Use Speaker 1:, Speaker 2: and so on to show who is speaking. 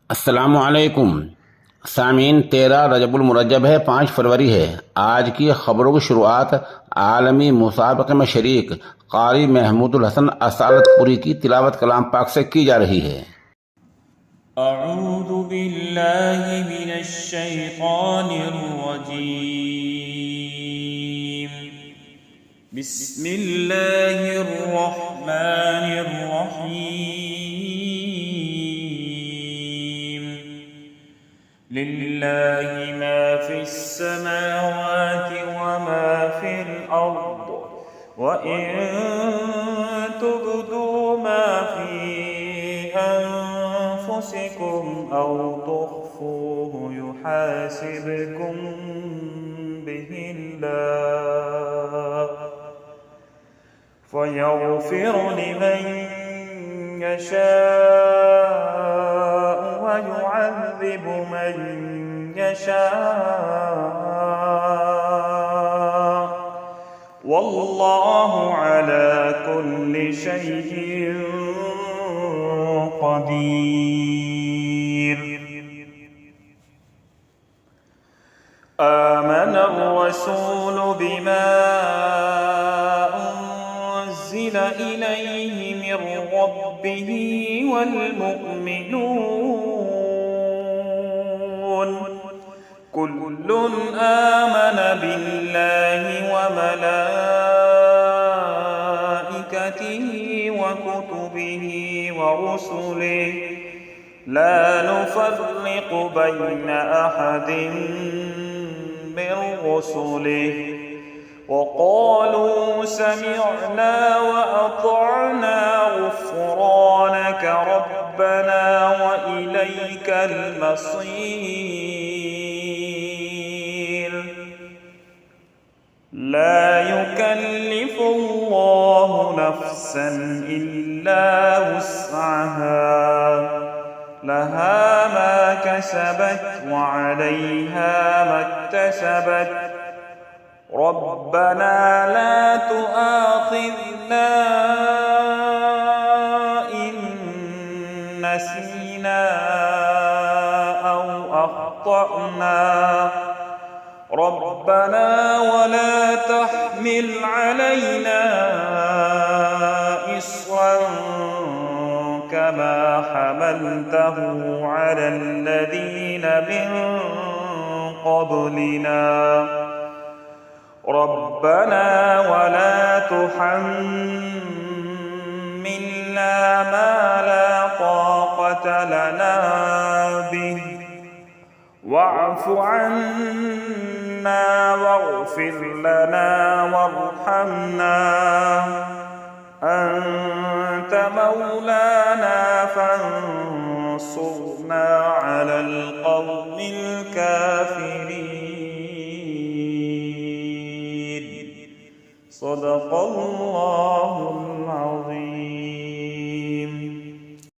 Speaker 1: अस्सलामुअलैकुम सामीन। 13 रजबुल मुरज्जब है, 5 फरवरी है। आज की खबरों की शुरुआत आलमी मुसाबक़े में शरीक कारी महमूदुल हसन असालतपुरी की तिलावत कलाम पाक से की जा रही है।
Speaker 2: अऊज़ु बिल्लाहि मिनश शैतानिर रजीम। बिस्मिल्लाहिर रहमानिर रहीम। लिल्लाहि मा फिस समावाति व मा फिल अर्द व इन तुब्दू मा फी أنفسكم أو تخفوه يحاسبكم به الله فيغفر لمن يشاء ويعذب من يشاء والله على كل شيء قدير. آمن الرسول بما أنزل إليه من ربه والمؤمنون كل آمن بالله وملائكته وكتبه ورسله لا نفرق بين أحد من رسله وقالوا سمعنا وأطعنا غفرانك ربنا وإليك المصير. لا يكلف الله نفسا إلا وسعها لها ما كسبت وعليها ما اكتسبت ربنا لا تؤاخذنا إن نسينا أو أخطأنا ربنا ولا تحمل علينا إصرا كما حملته على الذين من قبلنا ربنا ولا تحملنا ما لا طاقة لنا به واعف عنا واغفر لنا وارحمنا أنت مولانا فانصرنا على القوم الكافرين. صدق الله